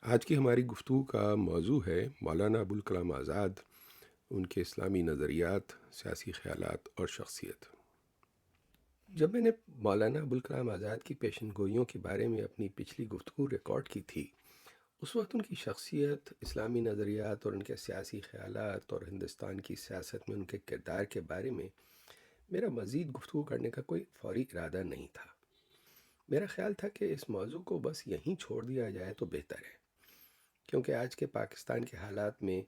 آج کی ہماری گفتگو کا موضوع ہے مولانا ابوالکلام آزاد، ان کے اسلامی نظریات، سیاسی خیالات اور شخصیت۔ جب میں نے مولانا ابوالکلام آزاد کی پیشن گوئیوں کے بارے میں اپنی پچھلی گفتگو ریکارڈ کی تھی، اس وقت ان کی شخصیت، اسلامی نظریات اور ان کے سیاسی خیالات اور ہندوستان کی سیاست میں ان کے کردار کے بارے میں میرا مزید گفتگو کرنے کا کوئی فوری ارادہ نہیں تھا۔ میرا خیال تھا کہ اس موضوع کو بس یہیں چھوڑ دیا جائے تو بہتر ہے، کیونکہ آج کے پاکستان کے حالات میں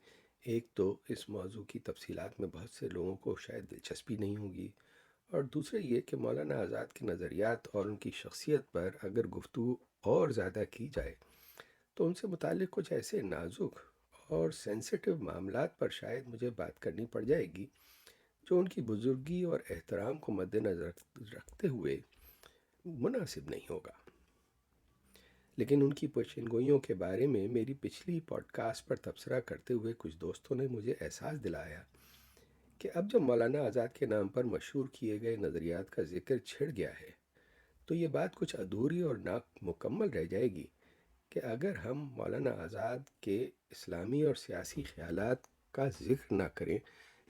ایک تو اس موضوع کی تفصیلات میں بہت سے لوگوں کو شاید دلچسپی نہیں ہوگی، اور دوسرا یہ کہ مولانا آزاد کے نظریات اور ان کی شخصیت پر اگر گفتگو اور زیادہ کی جائے تو ان سے متعلق کچھ ایسے نازک اور سینسٹیو معاملات پر شاید مجھے بات کرنی پڑ جائے گی جو ان کی بزرگی اور احترام کو مد نظر رکھتے ہوئے مناسب نہیں ہوگا۔ لیکن ان کی پیشن گوئیوں کے بارے میں میری پچھلی پوڈ کاسٹ پر تبصرہ کرتے ہوئے کچھ دوستوں نے مجھے احساس دلایا کہ اب جب مولانا آزاد کے نام پر مشہور کیے گئے نظریات کا ذکر چھڑ گیا ہے تو یہ بات کچھ ادھوری اور نامکمل رہ جائے گی کہ اگر ہم مولانا آزاد کے اسلامی اور سیاسی خیالات کا ذکر نہ کریں،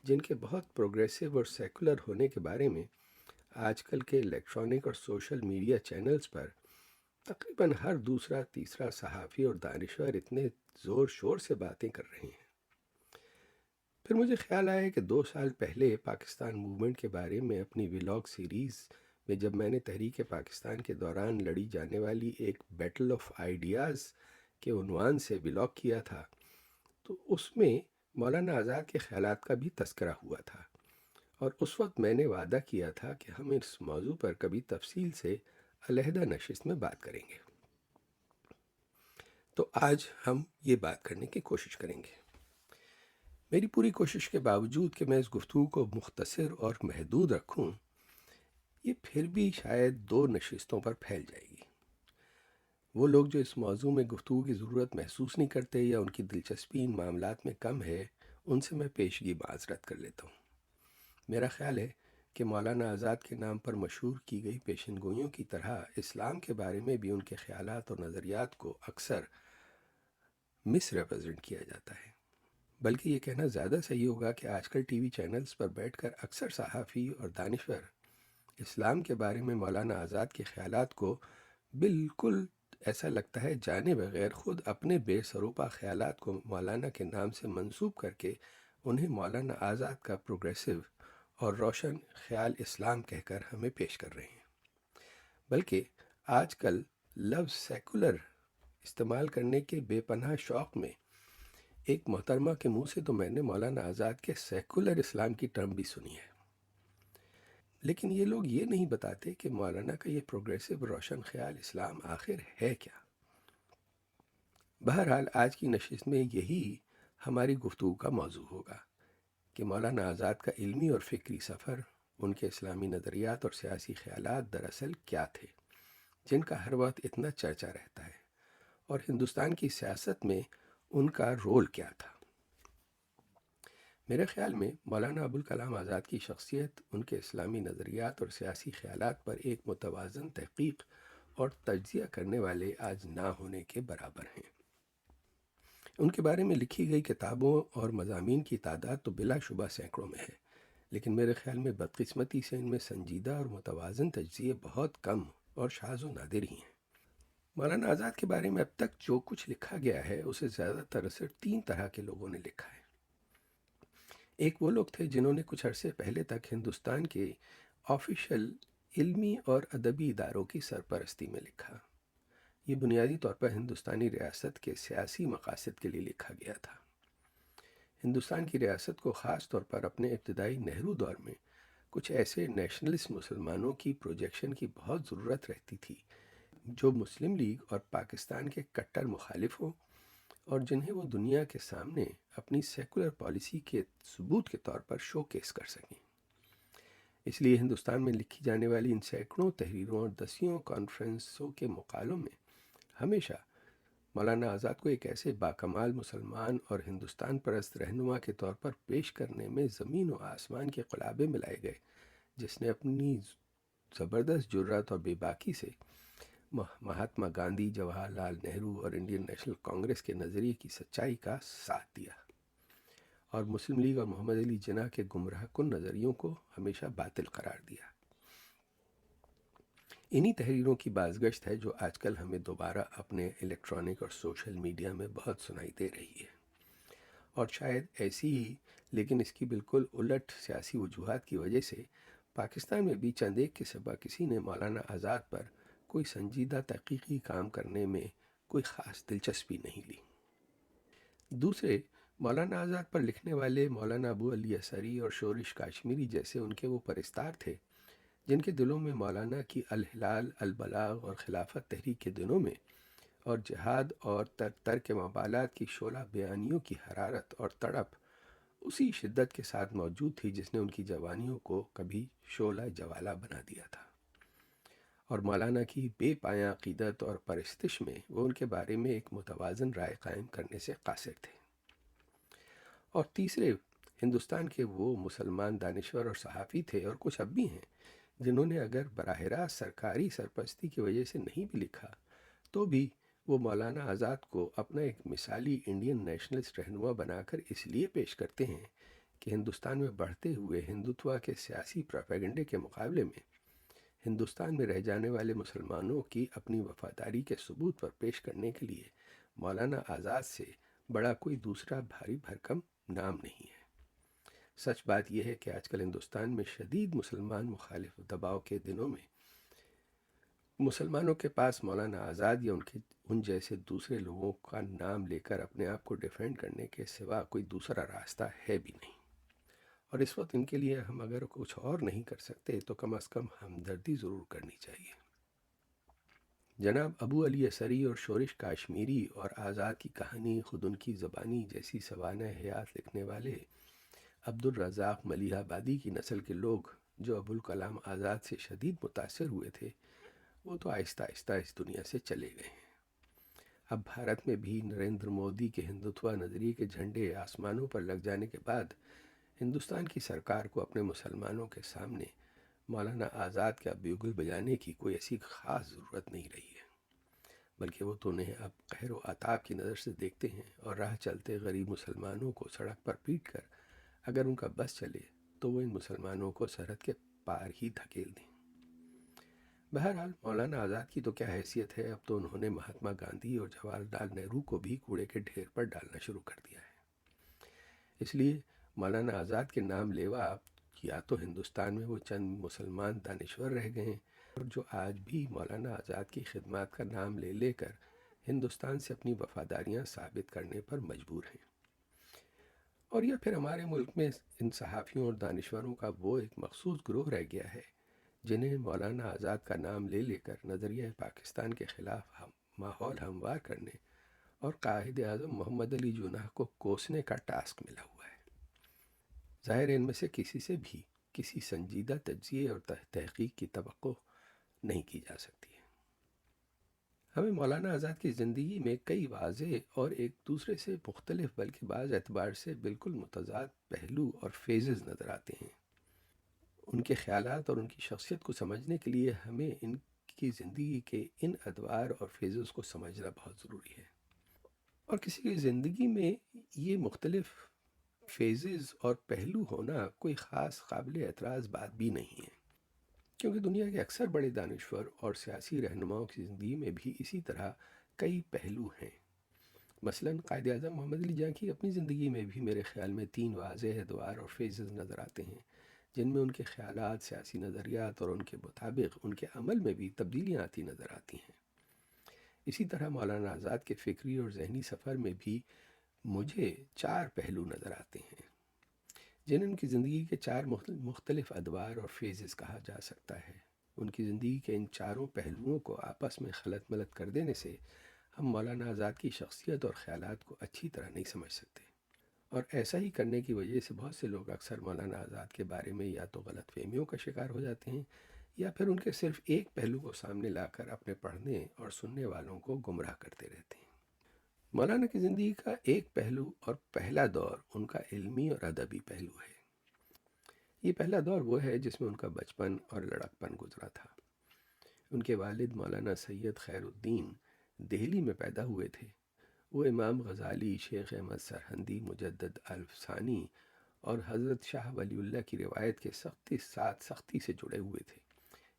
جن کے بہت پروگریسو اور سیکولر ہونے کے بارے میں آج کل کے الیکٹرانک اور سوشل میڈیا چینلز پر تقریباً ہر دوسرا تیسرا صحافی اور دانشور اتنے زور شور سے باتیں کر رہے ہیں۔ پھر مجھے خیال آیا کہ 2 سال پہلے پاکستان موومنٹ کے بارے میں اپنی ولاگ سیریز میں جب میں نے تحریک پاکستان کے دوران لڑی جانے والی ایک بیٹل آف آئیڈیاز کے عنوان سے ولاگ کیا تھا تو اس میں مولانا آزاد کے خیالات کا بھی تذکرہ ہوا تھا، اور اس وقت میں نے وعدہ کیا تھا کہ ہم اس موضوع پر کبھی تفصیل سے علیحدہ نشست میں بات کریں گے۔ تو آج ہم یہ بات کرنے کی کوشش کریں گے۔ میری پوری کوشش کے باوجود کہ میں اس گفتگو کو مختصر اور محدود رکھوں، یہ پھر بھی شاید 2 نشستوں پر پھیل جائے گی۔ وہ لوگ جو اس موضوع میں گفتگو کی ضرورت محسوس نہیں کرتے یا ان کی دلچسپی ان معاملات میں کم ہے، ان سے میں پیشگی معذرت کر لیتا ہوں۔ میرا خیال ہے کہ مولانا آزاد کے نام پر مشہور کی گئی پیشن گوئیوں کی طرح اسلام کے بارے میں بھی ان کے خیالات اور نظریات کو اکثر مس ریپرزینٹ کیا جاتا ہے۔ بلکہ یہ کہنا زیادہ صحیح ہوگا کہ آج کل ٹی وی چینلز پر بیٹھ کر اکثر صحافی اور دانشور اسلام کے بارے میں مولانا آزاد کے خیالات کو بالکل ایسا لگتا ہے جانے بغیر خود اپنے بے سروپا خیالات کو مولانا کے نام سے منسوب کر کے انہیں مولانا آزاد کا پروگریسو اور روشن خیال اسلام کہہ کر ہمیں پیش کر رہے ہیں۔ بلکہ آج کل لفظ سیکولر استعمال کرنے کے بے پناہ شوق میں ایک محترمہ کے منہ سے تو میں نے مولانا آزاد کے سیکولر اسلام کی ٹرم بھی سنی ہے، لیکن یہ لوگ یہ نہیں بتاتے کہ مولانا کا یہ پروگریسو روشن خیال اسلام آخر ہے کیا۔ بہرحال آج کی نشست میں یہی ہماری گفتگو کا موضوع ہوگا کہ مولانا آزاد کا علمی اور فکری سفر، ان کے اسلامی نظریات اور سیاسی خیالات دراصل کیا تھے جن کا ہر وقت اتنا چرچا رہتا ہے، اور ہندوستان کی سیاست میں ان کا رول کیا تھا۔ میرے خیال میں مولانا ابوالکلام آزاد کی شخصیت ان کے اسلامی نظریات اور سیاسی خیالات پر ایک متوازن تحقیق اور تجزیہ کرنے والے آج نہ ہونے کے برابر ہیں۔ ان کے بارے میں لکھی گئی کتابوں اور مضامین کی تعداد تو بلا شبہ سینکڑوں میں ہے، لیکن میرے خیال میں بدقسمتی سے ان میں سنجیدہ اور متوازن تجزیے بہت کم اور شاذ و نادر ہی ہیں۔ مولانا آزاد کے بارے میں اب تک جو کچھ لکھا گیا ہے اسے زیادہ تر صرف 3 طرح کے لوگوں نے لکھا ہے۔ ایک وہ لوگ تھے جنہوں نے کچھ عرصے پہلے تک ہندوستان کے آفیشل علمی اور ادبی اداروں کی سرپرستی میں لکھا۔ یہ بنیادی طور پر ہندوستانی ریاست کے سیاسی مقاصد کے لیے لکھا گیا تھا۔ ہندوستان کی ریاست کو خاص طور پر اپنے ابتدائی نہرو دور میں کچھ ایسے نیشنلسٹ مسلمانوں کی پروجیکشن کی بہت ضرورت رہتی تھی جو مسلم لیگ اور پاکستان کے کٹر مخالف ہوں، اور جنہیں وہ دنیا کے سامنے اپنی سیکولر پالیسی کے ثبوت کے طور پر شو کیس کر سکیں۔ اس لیے ہندوستان میں لکھی جانے والی ان سینکڑوں تحریروں اور دسیوں کانفرنسوں کے مقالوں میں ہمیشہ مولانا آزاد کو ایک ایسے باکمال مسلمان اور ہندوستان پرست رہنما کے طور پر پیش کرنے میں زمین و آسمان کے قلابے ملائے گئے، جس نے اپنی زبردست جرات اور بے باکی سے مہاتما گاندھی، جواہر لال نہرو اور انڈین نیشنل کانگریس کے نظریے کی سچائی کا ساتھ دیا، اور مسلم لیگ اور محمد علی جناح کے گمراہ کن نظریوں کو ہمیشہ باطل قرار دیا۔ انہی تحریروں کی بازگشت ہے جو آج کل ہمیں دوبارہ اپنے الیکٹرانک اور سوشل میڈیا میں بہت سنائی دے رہی ہے، اور شاید ایسی ہی لیکن اس کی بالکل الٹ سیاسی وجوہات کی وجہ سے پاکستان میں بھی چند ایک کے سبا کسی نے مولانا آزاد پر کوئی سنجیدہ تحقیقی کام کرنے میں کوئی خاص دلچسپی نہیں لی۔ دوسرے، مولانا آزاد پر لکھنے والے مولانا ابو علی اثری اور شورش کاشمیری جیسے ان کے وہ پرستار تھے جن کے دلوں میں مولانا کی الہلال، البلاغ اور خلافت تحریک کے دنوں میں اور جہاد اور ترک مبالات کی شعلہ بیانیوں کی حرارت اور تڑپ اسی شدت کے ساتھ موجود تھی جس نے ان کی جوانیوں کو کبھی شعلہ جوالہ بنا دیا تھا، اور مولانا کی بے پایاں عقیدت اور پرستش میں وہ ان کے بارے میں ایک متوازن رائے قائم کرنے سے قاصر تھے۔ اور تیسرے، ہندوستان کے وہ مسلمان دانشور اور صحافی تھے، اور کچھ اب بھی ہیں، جنہوں نے اگر براہ راست سرکاری سرپرستی کی وجہ سے نہیں بھی لکھا تو بھی وہ مولانا آزاد کو اپنا ایک مثالی انڈین نیشنلسٹ رہنما بنا کر اس لیے پیش کرتے ہیں کہ ہندوستان میں بڑھتے ہوئے ہندوتوا کے سیاسی پروپیگنڈے کے مقابلے میں ہندوستان میں رہ جانے والے مسلمانوں کی اپنی وفاداری کے ثبوت پر پیش کرنے کے لیے مولانا آزاد سے بڑا کوئی دوسرا بھاری بھرکم نام نہیں ہے۔ سچ بات یہ ہے کہ آج کل ہندوستان میں شدید مسلمان مخالف دباؤ کے دنوں میں مسلمانوں کے پاس مولانا آزاد یا ان جیسے دوسرے لوگوں کا نام لے کر اپنے آپ کو ڈیفینڈ کرنے کے سوا کوئی دوسرا راستہ ہے بھی نہیں، اور اس وقت ان کے لیے ہم اگر کچھ اور نہیں کر سکتے تو کم از کم ہمدردی ضرور کرنی چاہیے۔ جناب ابو علی اثری اور شورش کاشمیری اور آزاد کی کہانی خود ان کی زبانی جیسی سوانح حیات لکھنے والے عبدالرزاق ملیح آبادی کی نسل کے لوگ جو ابوالکلام آزاد سے شدید متاثر ہوئے تھے، وہ تو آہستہ آہستہ اس دنیا سے چلے گئے ہیں۔ اب بھارت میں بھی نریندر مودی کے ہندوتوا نظریے کے جھنڈے آسمانوں پر لگ جانے کے بعد ہندوستان کی سرکار کو اپنے مسلمانوں کے سامنے مولانا آزاد کا بیگل بجانے کی کوئی ایسی خاص ضرورت نہیں رہی ہے، بلکہ وہ تو انہیں اب قہر و عطاب کی نظر سے دیکھتے ہیں، اور راہ چلتے غریب مسلمانوں کو سڑک پر پیٹ کر اگر ان کا بس چلے تو وہ ان مسلمانوں کو سرحد کے پار ہی دھکیل دیں۔ بہرحال مولانا آزاد کی تو کیا حیثیت ہے، اب تو انہوں نے مہاتما گاندھی اور جواہر لال نہرو کو بھی کوڑے کے ڈھیر پر ڈالنا شروع کر دیا ہے۔ اس لیے مولانا آزاد کے نام لیوا اب یا تو ہندوستان میں وہ چند مسلمان دانشور رہ گئے ہیں اور جو آج بھی مولانا آزاد کی خدمات کا نام لے لے کر ہندوستان سے اپنی وفاداریاں ثابت کرنے پر مجبور ہیں، اور یا پھر ہمارے ملک میں ان صحافیوں اور دانشوروں کا وہ ایک مخصوص گروہ رہ گیا ہے جنہیں مولانا آزاد کا نام لے لے کر نظریہ پاکستان کے خلاف ماحول ہموار کرنے اور قائد اعظم محمد علی جناح کو کوسنے کا ٹاسک ملا ہوا ہے۔ ظاہر ہے ان میں سے کسی سے بھی کسی سنجیدہ تجزیے اور تحقیق کی توقع نہیں کی جا سکتی ہے۔ ہمیں مولانا آزاد کی زندگی میں کئی واضح اور ایک دوسرے سے مختلف بلکہ بعض اعتبار سے بالکل متضاد پہلو اور فیزز نظر آتے ہیں۔ ان کے خیالات اور ان کی شخصیت کو سمجھنے کے لیے ہمیں ان کی زندگی کے ان ادوار اور فیزز کو سمجھنا بہت ضروری ہے، اور کسی کی زندگی میں یہ مختلف فیزز اور پہلو ہونا کوئی خاص قابل اعتراض بات بھی نہیں ہے، کیونکہ دنیا کے اکثر بڑے دانشور اور سیاسی رہنماؤں کی زندگی میں بھی اسی طرح کئی پہلو ہیں۔ مثلاً قائد اعظم محمد علی جناح کی اپنی زندگی میں بھی میرے خیال میں 3 واضح ادوار اور فیزز نظر آتے ہیں جن میں ان کے خیالات، سیاسی نظریات اور ان کے مطابق ان کے عمل میں بھی تبدیلیاں آتی نظر آتی ہیں۔ اسی طرح مولانا آزاد کے فکری اور ذہنی سفر میں بھی مجھے 4 پہلو نظر آتے ہیں جنہیں ان کی زندگی کے 4 مختلف ادوار اور فیزز کہا جا سکتا ہے۔ ان کی زندگی کے ان چاروں پہلوؤں کو آپس میں خلط ملط کر دینے سے ہم مولانا آزاد کی شخصیت اور خیالات کو اچھی طرح نہیں سمجھ سکتے، اور ایسا ہی کرنے کی وجہ سے بہت سے لوگ اکثر مولانا آزاد کے بارے میں یا تو غلط فہمیوں کا شکار ہو جاتے ہیں یا پھر ان کے صرف ایک پہلو کو سامنے لا کر اپنے پڑھنے اور سننے والوں کو گمراہ کرتے رہتے ہیں۔ مولانا کی زندگی کا ایک پہلو اور پہلا دور ان کا علمی اور ادبی پہلو ہے۔ یہ پہلا دور وہ ہے جس میں ان کا بچپن اور لڑکپن گزرا تھا۔ ان کے والد مولانا سید خیر الدین دہلی میں پیدا ہوئے تھے۔ وہ امام غزالی، شیخ احمد سرہندی، مجدد الفسانی اور حضرت شاہ ولی اللہ کی روایت کے سختی سے جڑے ہوئے تھے۔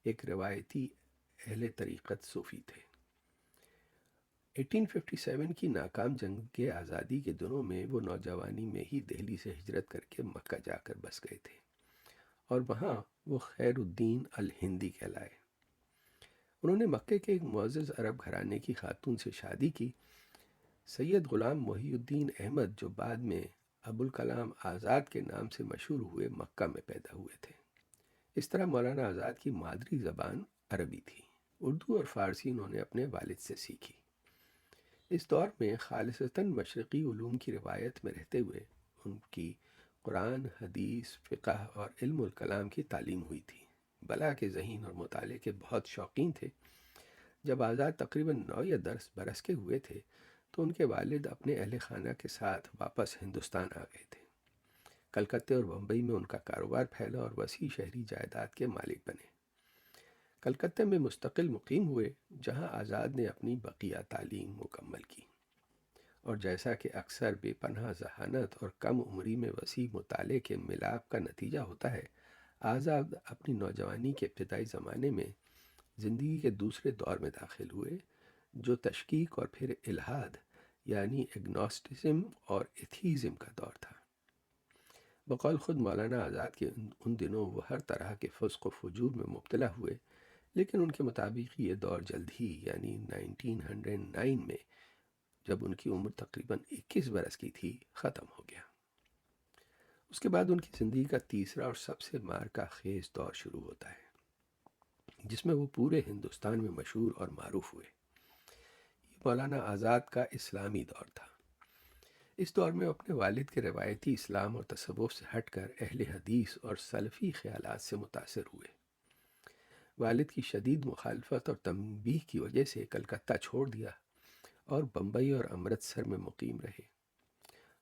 ایک روایتی اہل طریقت صوفی تھے۔ 1857 کی ناکام جنگ آزادی کے دنوں میں وہ نوجوانی میں ہی دہلی سے ہجرت کر کے مکہ جا کر بس گئے تھے اور وہاں وہ خیر الدین الہندی کہلائے۔ انہوں نے مکے کے ایک معزز عرب گھرانے کی خاتون سے شادی کی، سید غلام محی الدین احمد، جو بعد میں ابوالکلام آزاد کے نام سے مشہور ہوئے، مکہ میں پیدا ہوئے تھے۔ اس طرح مولانا آزاد کی مادری زبان عربی تھی۔ اردو اور فارسی انہوں نے اپنے والد سے سیکھی۔ اس دور میں خالصتاً مشرقی علوم کی روایت میں رہتے ہوئے ان کی قرآن، حدیث، فقہ اور علم الکلام کی تعلیم ہوئی تھی۔ بلا کے ذہین اور مطالعے کے بہت شوقین تھے۔ جب آزاد تقریباً 9 یا 10 برس کے ہوئے تھے تو ان کے والد اپنے اہل خانہ کے ساتھ واپس ہندوستان آ گئے تھے۔ کلکتے اور بمبئی میں ان کا کاروبار پھیلا اور وسیع شہری جائیداد کے مالک بنے۔ کلکتے میں مستقل مقیم ہوئے، جہاں آزاد نے اپنی بقیہ تعلیم مکمل کی، اور جیسا کہ اکثر بے پناہ ذہانت اور کم عمری میں وسیع مطالعے کے ملاپ کا نتیجہ ہوتا ہے، آزاد اپنی نوجوانی کے ابتدائی زمانے میں زندگی کے دوسرے دور میں داخل ہوئے، جو تشکیک اور پھر الحاد یعنی اگنوسٹسزم اور ایتھیزم کا دور تھا۔ بقول خود مولانا آزاد کے ان دنوں وہ ہر طرح کے فسق و فجور میں مبتلا ہوئے، لیکن ان کے مطابق یہ دور جلد ہی یعنی 1909 میں، جب ان کی عمر تقریباً 21 برس کی تھی، ختم ہو گیا۔ اس کے بعد ان کی زندگی کا تیسرا اور سب سے مارکہ خیز دور شروع ہوتا ہے، جس میں وہ پورے ہندوستان میں مشہور اور معروف ہوئے۔ یہ مولانا آزاد کا اسلامی دور تھا۔ اس دور میں وہ اپنے والد کے روایتی اسلام اور تصوف سے ہٹ کر اہل حدیث اور سلفی خیالات سے متاثر ہوئے۔ والد کی شدید مخالفت اور تنبیہ کی وجہ سے کلکتہ چھوڑ دیا اور بمبئی اور امرتسر میں مقیم رہے۔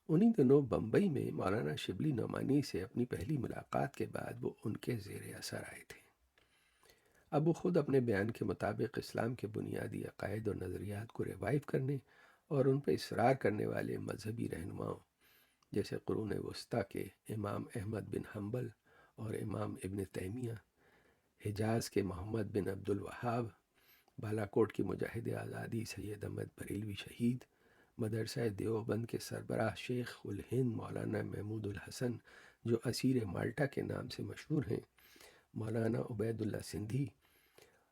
انہی دنوں بمبئی میں مولانا شبلی نعمانی سے اپنی پہلی ملاقات کے بعد وہ ان کے زیر اثر آئے تھے۔ اب وہ خود اپنے بیان کے مطابق اسلام کے بنیادی عقائد اور نظریات کو ریوائیو کرنے اور ان پہ اصرار کرنے والے مذہبی رہنماؤں جیسے قرون وسطیٰ کے امام احمد بن حنبل اور امام ابن تیمیہ، حجاز کے محمد بن عبد الوہاب، بالاکوٹ کی مجاہد آزادی سید احمد بریلوی شہید، مدرسہ دیوبند کے سربراہ شیخ الہند مولانا محمود الحسن جو اسیر مالٹا کے نام سے مشہور ہیں، مولانا عبید اللہ سندھی،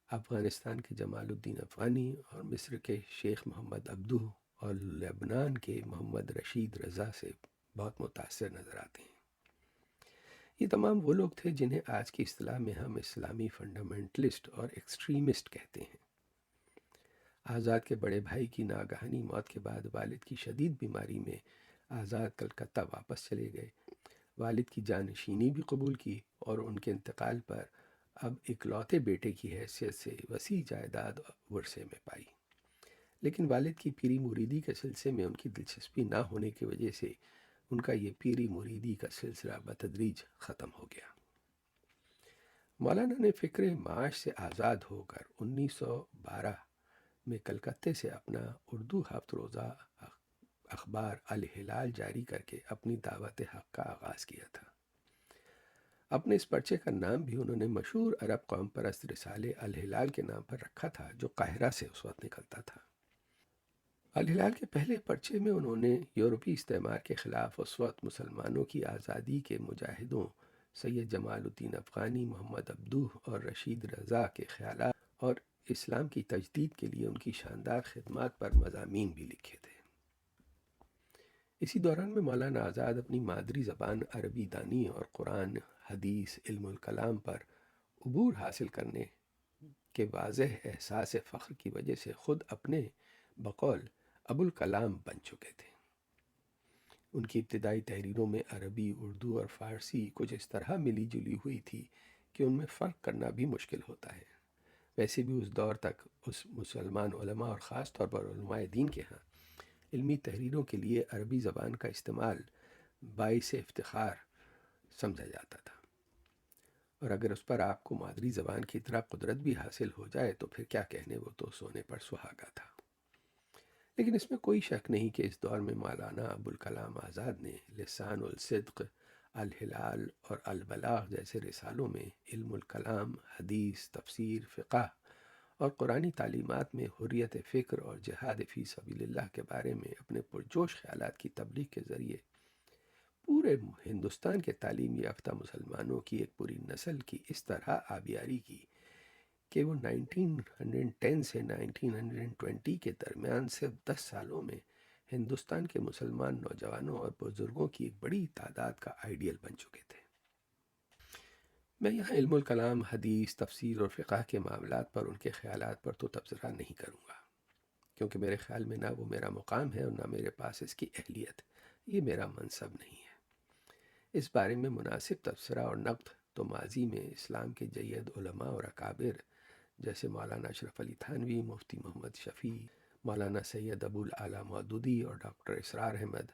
افغانستان کے جمال الدین افغانی اور مصر کے شیخ محمد عبدو اور لبنان کے محمد رشید رضا سے بہت متاثر نظر آتے ہیں۔ یہ تمام وہ لوگ تھے جنہیں آج کی اصطلاح میں ہم اسلامی فنڈامنٹلسٹ اور ایکسٹریمسٹ کہتے ہیں۔ آزاد کے بڑے بھائی کی ناگہانی موت کے بعد والد کی شدید بیماری میں آزاد کلکتہ واپس چلے گئے۔ والد کی جانشینی بھی قبول کی اور ان کے انتقال پر اب اکلوتے بیٹے کی حیثیت سے وسیع جائیداد ورثے میں پائی، لیکن والد کی پیری مریدی کے سلسلے میں ان کی دلچسپی نہ ہونے کی وجہ سے ان کا یہ پیری مریدی کا سلسلہ بتدریج ختم ہو گیا۔ مولانا نے فکر معاش سے آزاد ہو کر 1912 میں کلکتے سے اپنا اردو ہفت روزہ اخبار الہلال جاری کر کے اپنی دعوت حق کا آغاز کیا تھا۔ اپنے اس پرچے کا نام بھی انہوں نے مشہور عرب قوم پرست رسالے الہلال کے نام پر رکھا تھا، جو قاہرہ سے اس وقت نکلتا تھا۔ الہلال کے پہلے پرچے میں انہوں نے یورپی استعمار کے خلاف اس وقت مسلمانوں کی آزادی کے مجاہدوں سید جمال الدین افغانی، محمد عبدو اور رشید رضا کے خیالات اور اسلام کی تجدید کے لیے ان کی شاندار خدمات پر مضامین بھی لکھے تھے۔ اسی دوران میں مولانا آزاد اپنی مادری زبان عربی دانی اور قرآن، حدیث، علم الکلام پر عبور حاصل کرنے کے واضح احساس فخر کی وجہ سے خود اپنے بقول ابوالکلام بن چکے تھے۔ ان کی ابتدائی تحریروں میں عربی، اردو اور فارسی کچھ اس طرح ملی جلی ہوئی تھی کہ ان میں فرق کرنا بھی مشکل ہوتا ہے۔ ویسے بھی اس دور تک اس مسلمان علماء اور خاص طور پر علماء دین کے ہاں علمی تحریروں کے لیے عربی زبان کا استعمال باعث افتخار سمجھا جاتا تھا۔ اور اگر اس پر آپ کو مادری زبان کی طرح قدرت بھی حاصل ہو جائے تو پھر کیا کہنے، وہ تو سونے پر سہاگا تھا۔ لیکن اس میں کوئی شک نہیں کہ اس دور میں مولانا ابوالکلام آزاد نے لسان الصدق، الہلال اور البلاغ جیسے رسالوں میں علم الکلام، حدیث، تفسیر، فقہ اور قرآنی تعلیمات میں حریت فکر اور جہاد فی سبیل اللہ کے بارے میں اپنے پرجوش خیالات کی تبلیغ کے ذریعے پورے ہندوستان کے تعلیم یافتہ مسلمانوں کی ایک پوری نسل کی اس طرح آبیاری کی کہ وہ 1910 سے 1920 کے درمیان صرف 10 سالوں میں ہندوستان کے مسلمان نوجوانوں اور بزرگوں کی ایک بڑی تعداد کا آئیڈیل بن چکے تھے۔ میں یہاں علم الکلام، حدیث، تفسیر اور فقہ کے معاملات پر ان کے خیالات پر تو تبصرہ نہیں کروں گا، کیونکہ میرے خیال میں نہ وہ میرا مقام ہے اور نہ میرے پاس اس کی اہلیت، یہ میرا منصب نہیں ہے۔ اس بارے میں مناسب تبصرہ اور نقد تو ماضی میں اسلام کے جید علماء اور اکابر جیسے مولانا اشرف علی تھانوی، مفتی محمد شفیع، مولانا سید ابوالعلا مودودی اور ڈاکٹر اسرار احمد،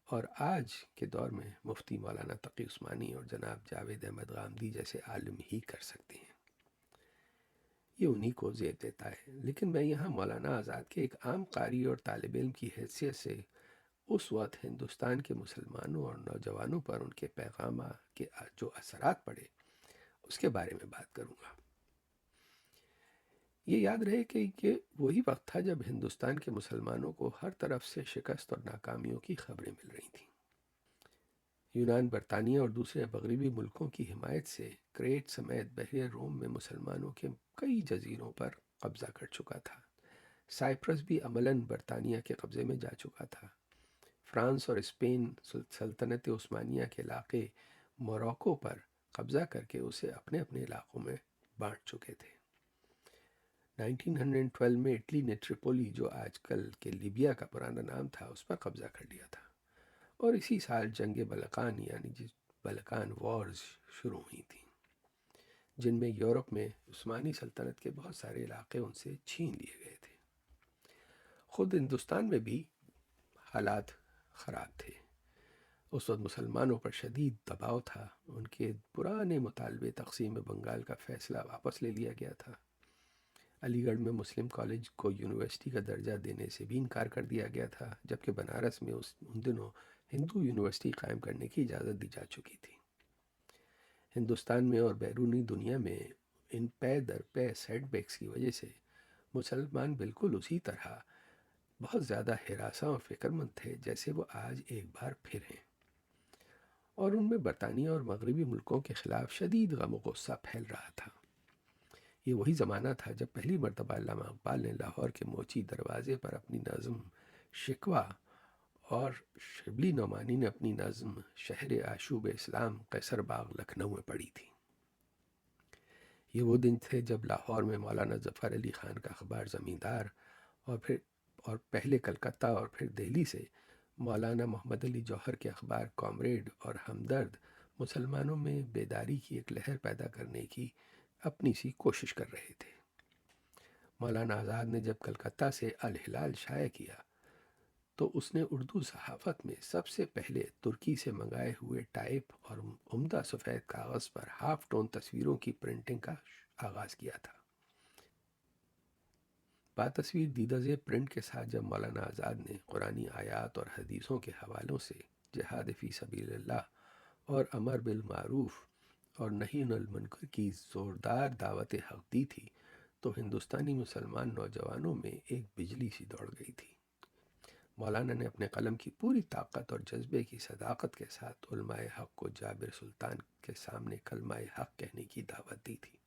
اور آج کے دور میں مفتی مولانا تقی عثمانی اور جناب جاوید احمد غامدی جیسے عالم ہی کر سکتے ہیں۔ یہ انہی کو زیب دیتا ہے، لیکن میں یہاں مولانا آزاد کے ایک عام قاری اور طالب علم کی حیثیت سے اس وقت ہندوستان کے مسلمانوں اور نوجوانوں پر ان کے پیغامات کے جو اثرات پڑے اس کے بارے میں بات کروں گا۔ یہ یاد رہے کہ یہ وہی وقت تھا جب ہندوستان کے مسلمانوں کو ہر طرف سے شکست اور ناکامیوں کی خبریں مل رہی تھیں۔ یونان، برطانیہ اور دوسرے مغربی ملکوں کی حمایت سے کریٹ سمیت بحیرہ روم میں مسلمانوں کے کئی جزیروں پر قبضہ کر چکا تھا۔ سائپرس بھی عملاً برطانیہ کے قبضے میں جا چکا تھا۔ فرانس اور اسپین سلطنت عثمانیہ کے علاقے موراکو پر قبضہ کر کے اسے اپنے اپنے علاقوں میں بانٹ چکے تھے۔ 1912 میں اٹلی نے ٹریپولی، جو آج کل کے لیبیا کا پرانا نام تھا، اس پر قبضہ کر لیا تھا، اور اسی سال جنگ بلقان یعنی بلقان وارز شروع ہوئی تھیں، جن میں یورپ میں عثمانی سلطنت کے بہت سارے علاقے ان سے چھین لیے گئے تھے۔ خود ہندوستان میں بھی حالات خراب تھے۔ اس وقت مسلمانوں پر شدید دباؤ تھا۔ ان کے پرانے مطالبے تقسیم بنگال کا فیصلہ واپس لے لیا گیا تھا۔ علی گڑھ میں مسلم کالج کو یونیورسٹی کا درجہ دینے سے بھی انکار کر دیا گیا تھا، جبکہ بنارس میں ان دنوں ہندو یونیورسٹی قائم کرنے کی اجازت دی جا چکی تھی۔ ہندوستان میں اور بیرونی دنیا میں ان پے در پے سیٹ بیکس کی وجہ سے مسلمان بالکل اسی طرح بہت زیادہ ہراساں اور فکر مند تھے جیسے وہ آج ایک بار پھر ہیں، اور ان میں برطانیہ اور مغربی ملکوں کے خلاف شدید غم و غصہ پھیل رہا تھا۔ یہ وہی زمانہ تھا جب پہلی مرتبہ علامہ اقبال نے لاہور کے موچی دروازے پر اپنی نظم شکوہ، اور شبلی نعمانی نے اپنی نظم شہر آشوب اسلام قیصر باغ لکھنؤ میں پڑھی تھی۔ یہ وہ دن تھے جب لاہور میں مولانا ظفر علی خان کا اخبار زمیندار، اور پہلے کلکتہ اور پھر دہلی سے مولانا محمد علی جوہر کے اخبار کامریڈ اور ہمدرد مسلمانوں میں بیداری کی ایک لہر پیدا کرنے کی اپنی سی کوشش کر رہے تھے۔ مولانا آزاد نے جب کلکتہ سے الہلال شائع کیا تو اس نے اردو صحافت میں سب سے پہلے ترکی سے منگائے ہوئے ٹائپ اور عمدہ سفید کاغذ پر ہاف ٹون تصویروں کی پرنٹنگ کا آغاز کیا تھا۔ با تصویر دیدہ زیب پرنٹ کے ساتھ جب مولانا آزاد نے قرآنی آیات اور حدیثوں کے حوالوں سے جہاد فی سبیل اللہ اور امر بالمعروف اور نہی عن المنکر کی زوردار دعوت حق دی تھی تو ہندوستانی مسلمان نوجوانوں میں ایک بجلی سی دوڑ گئی تھی۔ مولانا نے اپنے قلم کی پوری طاقت اور جذبے کی صداقت کے ساتھ علماء حق کو جابر سلطان کے سامنے کلمہ حق کہنے کی دعوت دی تھی،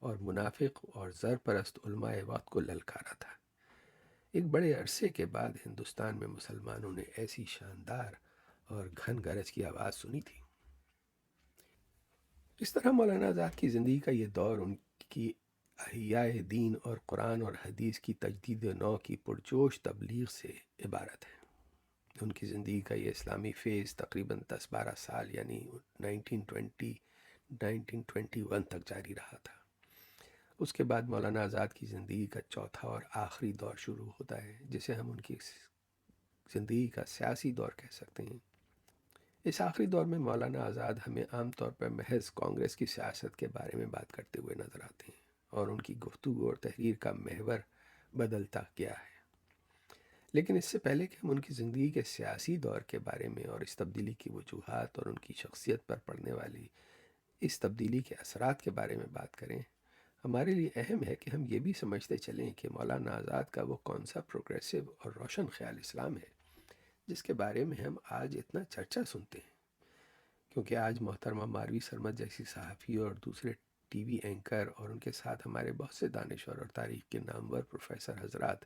اور منافق اور زر پرست علماء وقت کو للکارا تھا۔ ایک بڑے عرصے کے بعد ہندوستان میں مسلمانوں نے ایسی شاندار اور گھن گرج کی آواز سنی تھی۔ اس طرح مولانا آزاد کی زندگی کا یہ دور ان کی احیاء دین اور قرآن اور حدیث کی تجدید نو کی پرجوش تبلیغ سے عبارت ہے۔ ان کی زندگی کا یہ اسلامی فیز تقریباً 10-12 سال یعنی 1921 تک جاری رہا تھا۔ اس کے بعد مولانا آزاد کی زندگی کا چوتھا اور آخری دور شروع ہوتا ہے، جسے ہم ان کی زندگی کا سیاسی دور کہہ سکتے ہیں۔ اس آخری دور میں مولانا آزاد ہمیں عام طور پر محض کانگریس کی سیاست کے بارے میں بات کرتے ہوئے نظر آتے ہیں، اور ان کی گفتگو اور تحریر کا محور بدلتا گیا ہے۔ لیکن اس سے پہلے کہ ہم ان کی زندگی کے سیاسی دور کے بارے میں اور اس تبدیلی کی وجوہات اور ان کی شخصیت پر پڑنے والی اس تبدیلی کے اثرات کے بارے میں بات کریں، ہمارے لیے اہم ہے کہ ہم یہ بھی سمجھتے چلیں کہ مولانا آزاد کا وہ کون سا پروگریسو اور روشن خیال اسلام ہے جس کے بارے میں ہم آج اتنا چرچا سنتے ہیں، کیونکہ آج محترمہ ماروی سرمد جیسی صحافی اور دوسرے ٹی وی اینکر اور ان کے ساتھ ہمارے بہت سے دانشور اور تاریخ کے نامور پروفیسر حضرات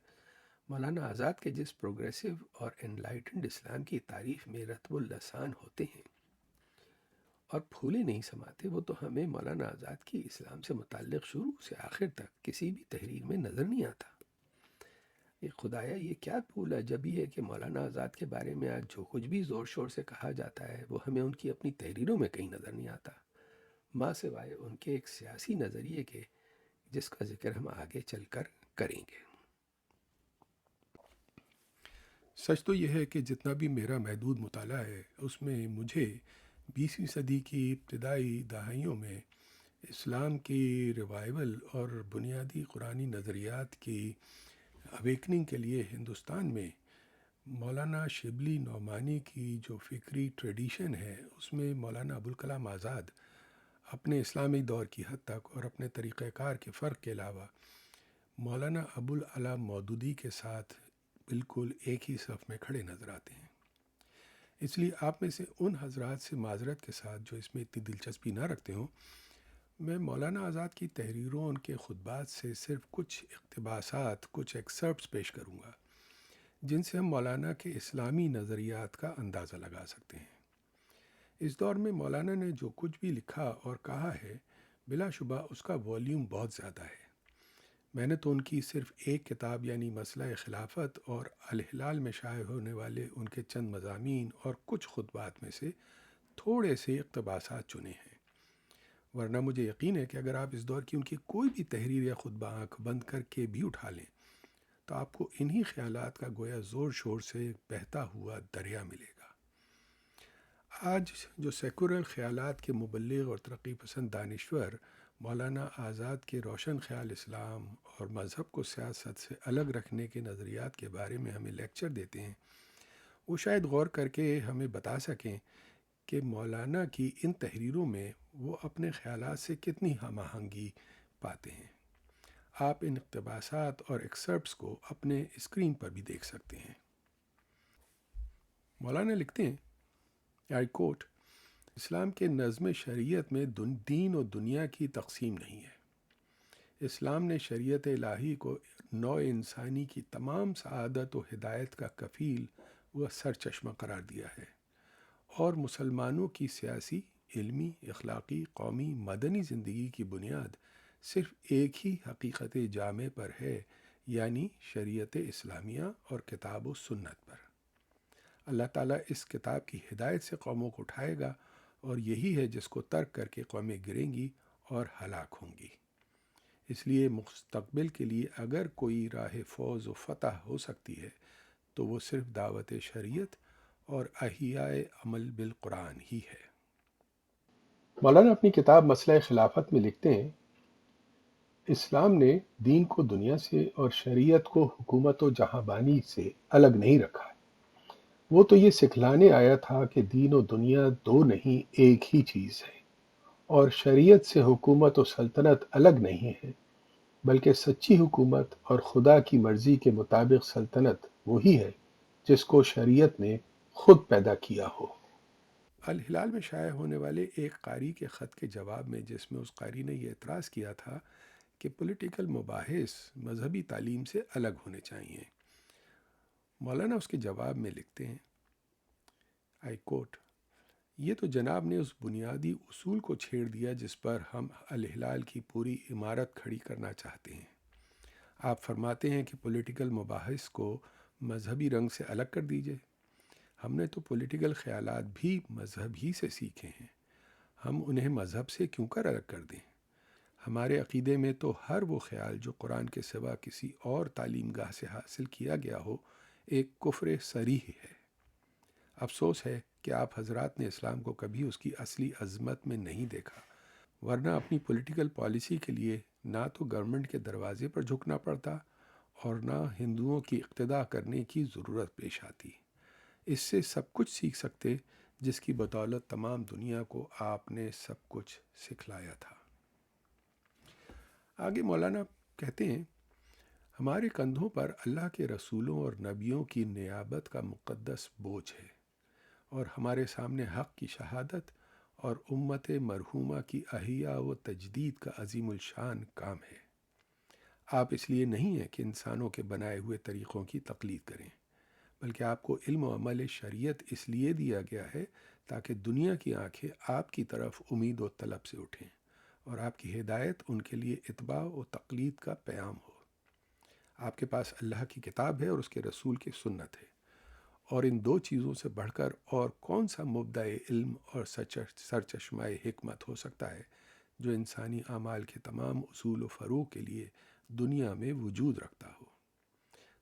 مولانا آزاد کے جس پروگریسو اور انلائٹنڈ اسلام کی تعریف میں رطب اللسان ہوتے ہیں اور پھولے نہیں سماتے، وہ تو ہمیں مولانا آزاد کی اسلام سے متعلق شروع سے آخر تک کسی بھی تحریر میں نظر نہیں آتا۔ یہ خدایا یہ کیا پھول عجبی ہے کہ مولانا آزاد کے بارے میں آج جو کچھ بھی زور شور سے کہا جاتا ہے وہ ہمیں ان کی اپنی تحریروں میں کہیں نظر نہیں آتا، ماں سوائے ان کے ایک سیاسی نظریے کے جس کا ذکر ہم آگے چل کر کریں گے۔ سچ تو یہ ہے کہ جتنا بھی میرا محدود مطالعہ ہے اس میں مجھے 20ویں صدی کی ابتدائی دہائیوں میں اسلام کی ریوائول اور بنیادی قرآنی نظریات کی اویکننگ کے لیے ہندوستان میں مولانا شبلی نعمانی کی جو فکری ٹریڈیشن ہے اس میں مولانا ابوالکلام آزاد اپنے اسلامی دور کی حد تک اور اپنے طریقہ کار کے فرق کے علاوہ مولانا ابوالعلا مودودی کے ساتھ بالکل ایک ہی صف میں کھڑے نظر آتے ہیں۔ اس لیے آپ میں سے ان حضرات سے معذرت کے ساتھ جو اس میں اتنی دلچسپی نہ رکھتے ہوں، میں مولانا آزاد کی تحریروں ان کے خطبات سے صرف کچھ اقتباسات، کچھ ایکسرپٹس پیش کروں گا جن سے ہم مولانا کے اسلامی نظریات کا اندازہ لگا سکتے ہیں۔ اس دور میں مولانا نے جو کچھ بھی لکھا اور کہا ہے بلا شبہ اس کا والیوم بہت زیادہ ہے۔ میں نے تو ان کی صرف ایک کتاب یعنی مسئلہ خلافت اور الہلال میں شائع ہونے والے ان کے چند مضامین اور کچھ خطبات میں سے تھوڑے سے اقتباسات چنے ہیں، ورنہ مجھے یقین ہے کہ اگر آپ اس دور کی ان کی کوئی بھی تحریر یا خطبہ آنکھ بند کر کے بھی اٹھا لیں تو آپ کو انہی خیالات کا گویا زور شور سے بہتا ہوا دریا ملے گا۔ آج جو سیکولر خیالات کے مبلغ اور ترقی پسند دانشور مولانا آزاد کے روشن خیال اسلام اور مذہب کو سیاست سے الگ رکھنے کے نظریات کے بارے میں ہمیں لیکچر دیتے ہیں، وہ شاید غور کر کے ہمیں بتا سکیں کہ مولانا کی ان تحریروں میں وہ اپنے خیالات سے کتنی ہم آہنگی پاتے ہیں۔ آپ ان اقتباسات اور ایکسرپٹس کو اپنے اسکرین پر بھی دیکھ سکتے ہیں۔ مولانا لکھتے ہیں، آئی کوٹ، اسلام کے نظم شریعت میں دین و دنیا کی تقسیم نہیں ہے۔ اسلام نے شریعت الہی کو نوع انسانی کی تمام سعادت و ہدایت کا کفیل و سرچشمہ قرار دیا ہے، اور مسلمانوں کی سیاسی، علمی، اخلاقی، قومی، مدنی زندگی کی بنیاد صرف ایک ہی حقیقت جامع پر ہے، یعنی شریعت اسلامیہ اور کتاب و سنت پر۔ اللہ تعالیٰ اس کتاب کی ہدایت سے قوموں کو اٹھائے گا، اور یہی ہے جس کو ترک کر کے قومیں گریں گی اور ہلاک ہوں گی۔ اس لیے مستقبل کے لیے اگر کوئی راہ فوز و فتح ہو سکتی ہے تو وہ صرف دعوت شریعت اور احیاء عمل بالقرآن ہی ہے۔ مولانا اپنی کتاب مسئلہ خلافت میں لکھتے ہیں، اسلام نے دین کو دنیا سے اور شریعت کو حکومت و جہاں سے الگ نہیں رکھا۔ وہ تو یہ سکھلانے آیا تھا کہ دین و دنیا دو نہیں ایک ہی چیز ہے، اور شریعت سے حکومت و سلطنت الگ نہیں ہے، بلکہ سچی حکومت اور خدا کی مرضی کے مطابق سلطنت وہی ہے جس کو شریعت نے خود پیدا کیا ہو۔ الہلال میں شائع ہونے والے ایک قاری کے خط کے جواب میں، جس میں اس قاری نے یہ اعتراض کیا تھا کہ پولیٹیکل مباحث مذہبی تعلیم سے الگ ہونے چاہیے، مولانا اس کے جواب میں لکھتے ہیں، آئی کوٹ، یہ تو جناب نے اس بنیادی اصول کو چھیڑ دیا جس پر ہم الہلال کی پوری عمارت کھڑی کرنا چاہتے ہیں۔ آپ فرماتے ہیں کہ پولیٹیکل مباحث کو مذہبی رنگ سے الگ کر دیجئے۔ ہم نے تو پولیٹیکل خیالات بھی مذہب ہی سے سیکھے ہیں، ہم انہیں مذہب سے کیوں کر الگ کر دیں؟ ہمارے عقیدے میں تو ہر وہ خیال جو قرآن کے سوا کسی اور تعلیم گاہ سے حاصل کیا گیا ہو ایک کفر صریح ہے۔ افسوس ہے کہ آپ حضرات نے اسلام کو کبھی اس کی اصلی عظمت میں نہیں دیکھا، ورنہ اپنی پولیٹیکل پالیسی کے لیے نہ تو گورنمنٹ کے دروازے پر جھکنا پڑتا اور نہ ہندوؤں کی اقتدا کرنے کی ضرورت پیش آتی۔ اس سے سب کچھ سیکھ سکتے جس کی بدولت تمام دنیا کو آپ نے سب کچھ سکھلایا تھا۔ آگے مولانا کہتے ہیں، ہمارے کندھوں پر اللہ کے رسولوں اور نبیوں کی نیابت کا مقدس بوجھ ہے، اور ہمارے سامنے حق کی شہادت اور امت مرحومہ کی احیاء و تجدید کا عظیم الشان کام ہے۔ آپ اس لیے نہیں ہیں کہ انسانوں کے بنائے ہوئے طریقوں کی تقلید کریں، بلکہ آپ کو علم و عمل شریعت اس لیے دیا گیا ہے تاکہ دنیا کی آنکھیں آپ کی طرف امید و طلب سے اٹھیں، اور آپ کی ہدایت ان کے لیے اتباع و تقلید کا پیام ہو۔ آپ کے پاس اللہ کی کتاب ہے اور اس کے رسول کی سنت ہے، اور ان دو چیزوں سے بڑھ کر اور کون سا مبدع علم اور سرچشمہ حکمت ہو سکتا ہے جو انسانی اعمال کے تمام اصول و فروع کے لیے دنیا میں وجود رکھتا ہو۔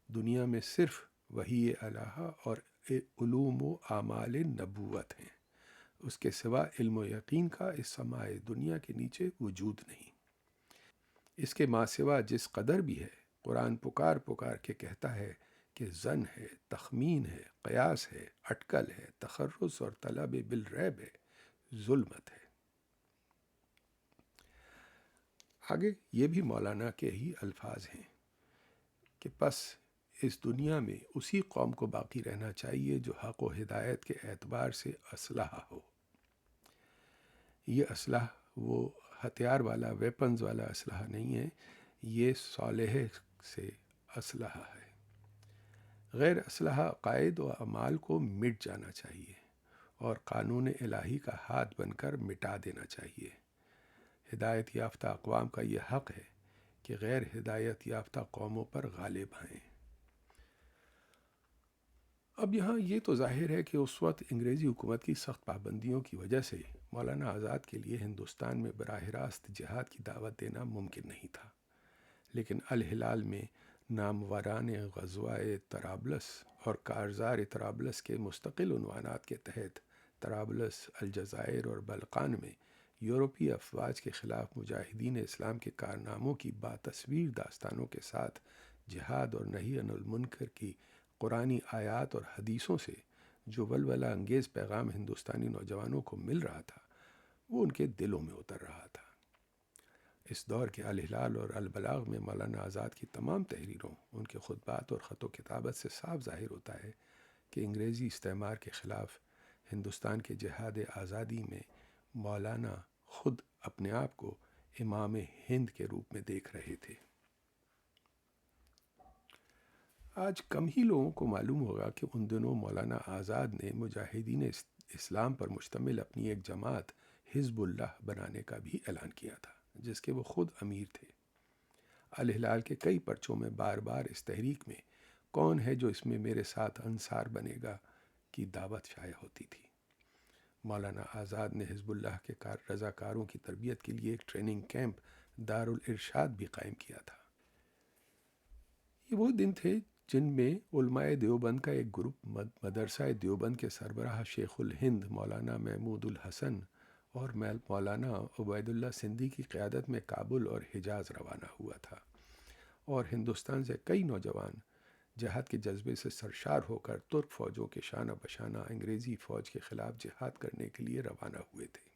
دنیا میں صرف وحی الہٰ اور علوم و اعمال نبوت ہیں، اس کے سوا علم و یقین کا اس سماع دنیا کے نیچے وجود نہیں۔ اس کے ماں سوا جس قدر بھی ہے، قرآن پکار پکار کے کہتا ہے کہ ظن ہے، تخمین ہے، قیاس ہے، اٹکل ہے، تخرص اور طلب بالریب ہے، ظلمت ہے۔ آگے یہ بھی مولانا کے ہی الفاظ ہیں کہ پس اس دنیا میں اسی قوم کو باقی رہنا چاہیے جو حق و ہدایت کے اعتبار سے اسلحہ ہو۔ یہ اسلحہ وہ ہتھیار والا، ویپنز والا اسلحہ نہیں ہے، یہ صالح سے اسلحہ ہے۔ غیر اسلحہ عقائد و اعمال کو مٹ جانا چاہیے اور قانون الہی کا ہاتھ بن کر مٹا دینا چاہیے۔ ہدایت یافتہ اقوام کا یہ حق ہے کہ غیر ہدایت یافتہ قوموں پر غالب آئیں۔ اب یہاں یہ تو ظاہر ہے کہ اس وقت انگریزی حکومت کی سخت پابندیوں کی وجہ سے مولانا آزاد کے لیے ہندوستان میں براہ راست جہاد کی دعوت دینا ممکن نہیں تھا، لیکن الہلال میں ناموران غزوہ طرابلس اور کارزار طرابلس کے مستقل عنوانات کے تحت طرابلس، الجزائر اور بلقان میں یورپی افواج کے خلاف مجاہدین اسلام کے کارناموں کی باتصویر داستانوں کے ساتھ جہاد اور نہی عن المنکر کی قرآنی آیات اور حدیثوں سے جو ولولہ انگیز پیغام ہندوستانی نوجوانوں کو مل رہا تھا، وہ ان کے دلوں میں اتر رہا تھا۔ اس دور کے الہلال اور البلاغ میں مولانا آزاد کی تمام تحریروں، ان کے خطبات اور خط و کتابت سے صاف ظاہر ہوتا ہے کہ انگریزی استعمار کے خلاف ہندوستان کے جہاد آزادی میں مولانا خود اپنے آپ کو امام ہند کے روپ میں دیکھ رہے تھے۔ آج کم ہی لوگوں کو معلوم ہوگا کہ ان دنوں مولانا آزاد نے مجاہدین اسلام پر مشتمل اپنی ایک جماعت حزب اللہ بنانے کا بھی اعلان کیا تھا، جس کے وہ خود امیر تھے۔ الہلال کے کئی پرچوں میں بار بار اس تحریک میں کون ہے جو اس میں میرے ساتھ انصار بنے گا کی دعوت شائع ہوتی تھی۔ مولانا آزاد نے حزب اللہ کے رضاکاروں کی تربیت کے لیے ایک ٹریننگ کیمپ دارالارشاد بھی قائم کیا تھا۔ یہ وہ دن تھے جن میں علماء دیوبند کا ایک گروپ مدرسہ دیوبند کے سربراہ شیخ الہند مولانا محمود الحسن اور مولانا عبید اللہ سندھی کی قیادت میں کابل اور حجاز روانہ ہوا تھا، اور ہندوستان سے کئی نوجوان جہاد کے جذبے سے سرشار ہو کر ترک فوجوں کے شانہ بشانہ انگریزی فوج کے خلاف جہاد کرنے کے لیے روانہ ہوئے تھے۔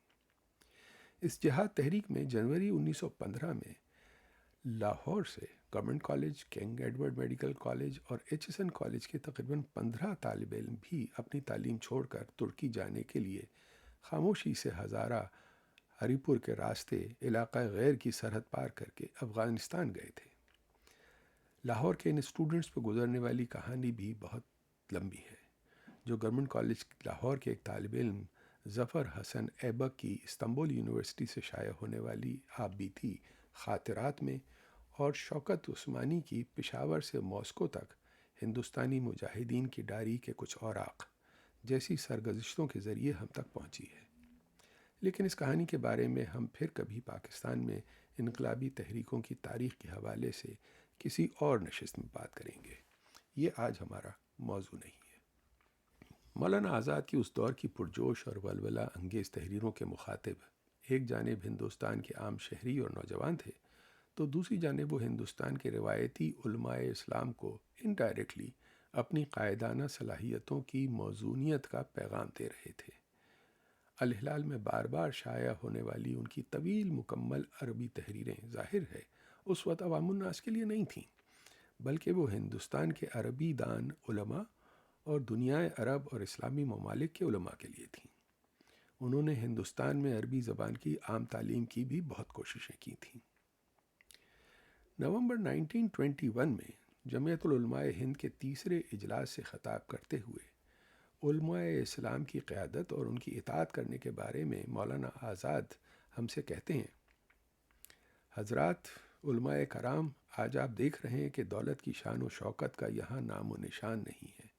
اس جہاد تحریک میں جنوری 1915 میں لاہور سے government college, king Edward medical college اور ایچ ایس این کالج کے تقریباً 15 طالب علم بھی اپنی تعلیم چھوڑ کر ترکی جانے کے لیے خاموشی سے ہزارہ ہری پور کے راستے علاقہ غیر کی سرحد پار کر کے افغانستان گئے تھے۔ لاہور کے ان اسٹوڈنٹس پہ گزرنے والی کہانی بھی بہت لمبی ہے، جو گورنمنٹ کالج لاہور کے ایک طالب علم ظفر حسن ایبک کی استنبول یونیورسٹی سے شائع ہونے والی آپ بیتی خاطرات میں، اور شوکت عثمانی کی پشاور سے ماسکو تک ہندوستانی مجاہدین کی ڈائری کے کچھ اوراق جیسی سرگزشتوں کے ذریعے ہم تک پہنچی ہے۔ لیکن اس کہانی کے بارے میں ہم پھر کبھی پاکستان میں انقلابی تحریکوں کی تاریخ کے حوالے سے کسی اور نشست میں بات کریں گے۔ یہ آج ہمارا موضوع نہیں ہے۔ مولانا آزاد کی اس دور کی پرجوش اور ولولہ انگیز تحریروں کے مخاطب ایک جانب ہندوستان کے عام شہری اور نوجوان تھے، تو دوسری جانب وہ ہندوستان کے روایتی علماء اسلام کو انڈائریکٹلی اپنی قائدانہ صلاحیتوں کی موزونیت کا پیغام دے رہے تھے۔ الہلال میں بار بار شائع ہونے والی ان کی طویل مکمل عربی تحریریں ظاہر ہے اس وقت عوام الناس کے لیے نہیں تھیں، بلکہ وہ ہندوستان کے عربی دان علماء اور دنیائے عرب اور اسلامی ممالک کے علماء کے لیے تھیں۔ انہوں نے ہندوستان میں عربی زبان کی عام تعلیم کی بھی بہت کوششیں کی تھیں۔ نومبر 1921 میں جمعیت العلماء ہند کے تیسرے اجلاس سے خطاب کرتے ہوئے علماء اسلام کی قیادت اور ان کی اطاعت کرنے کے بارے میں مولانا آزاد ہم سے کہتے ہیں، حضرات علماء کرام، آج آپ دیکھ رہے ہیں کہ دولت کی شان و شوکت کا یہاں نام و نشان نہیں ہے۔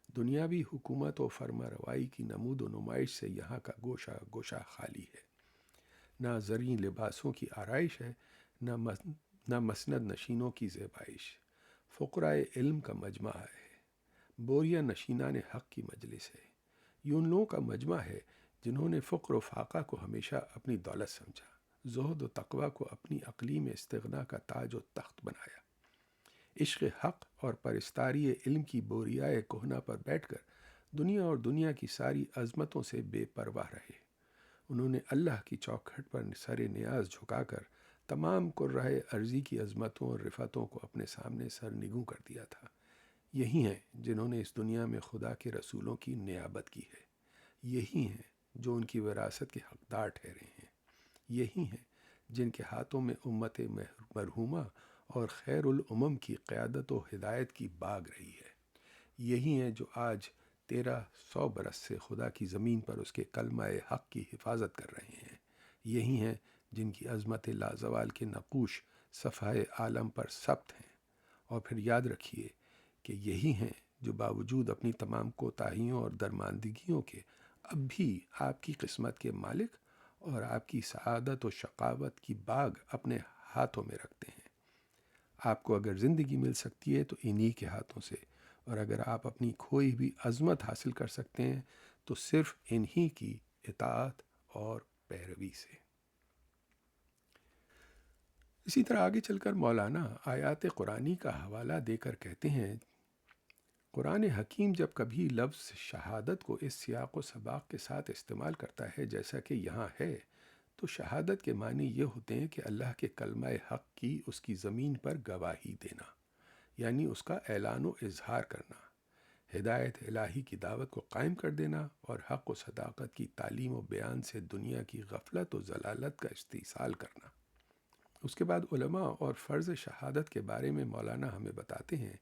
دنیاوی حکومت و فرما روائی کی نمود و نمائش سے یہاں کا گوشہ گوشہ خالی ہے۔ نہ زرعی لباسوں کی آرائش ہے، نہ مسند نشینوں کی زیبائش۔ فقرائے علم کا مجمع ہے، بوریا نشینان حق کی مجلس ہے۔ یہ ان لوگوں کا مجمع ہے جنہوں نے فقر و فاقہ کو ہمیشہ اپنی دولت سمجھا، زہد و تقوی کو اپنی عقلی میں استغنا کا تاج و تخت بنایا، عشق حق اور پرستاری علم کی بوریائے کہنہ پر بیٹھ کر دنیا اور دنیا کی ساری عظمتوں سے بے پرواہ رہے۔ انہوں نے اللہ کی چوکھٹ پر سر نیاز جھکا کر تمام کرۂ ارضی کی عظمتوں اور رفتوں کو اپنے سامنے سرنگوں کر دیا تھا۔ یہی ہیں جنہوں نے اس دنیا میں خدا کے رسولوں کی نیابت کی ہے، یہی ہیں جو ان کی وراثت کے حقدار ٹھہرے ہیں، یہی ہیں جن کے ہاتھوں میں امت مرحومہ اور خیر الامم کی قیادت و ہدایت کی باغ رہی ہے، یہی ہیں جو آج 1300 برس سے خدا کی زمین پر اس کے کلمہ حق کی حفاظت کر رہے ہیں، یہی ہیں جن کی عظمت لازوال کے نقوش صفحہ عالم پر ثبت ہیں۔ اور پھر یاد رکھیے کہ یہی ہیں جو باوجود اپنی تمام کوتاہیوں اور درماندگیوں کے اب بھی آپ کی قسمت کے مالک اور آپ کی سعادت و شقاوت کی باغ اپنے ہاتھوں میں رکھتے ہیں۔ آپ کو اگر زندگی مل سکتی ہے تو انہی کے ہاتھوں سے، اور اگر آپ اپنی کھوئی ہوئی عظمت حاصل کر سکتے ہیں تو صرف انہی کی اطاعت اور پیروی سے۔ اسی طرح آگے چل کر مولانا آیات قرآنی کا حوالہ دے کر کہتے ہیں، قرآن حکیم جب کبھی لفظ شہادت کو اس سیاق و سباق کے ساتھ استعمال کرتا ہے جیسا کہ یہاں ہے، تو شہادت کے معنی یہ ہوتے ہیں کہ اللہ کے کلمہ حق کی اس کی زمین پر گواہی دینا، یعنی اس کا اعلان و اظہار کرنا، ہدایت الہی کی دعوت کو قائم کر دینا اور حق و صداقت کی تعلیم و بیان سے دنیا کی غفلت و ضلالت کا استحصال کرنا۔ اس کے بعد علماء اور فرض شہادت کے بارے میں مولانا ہمیں بتاتے ہیں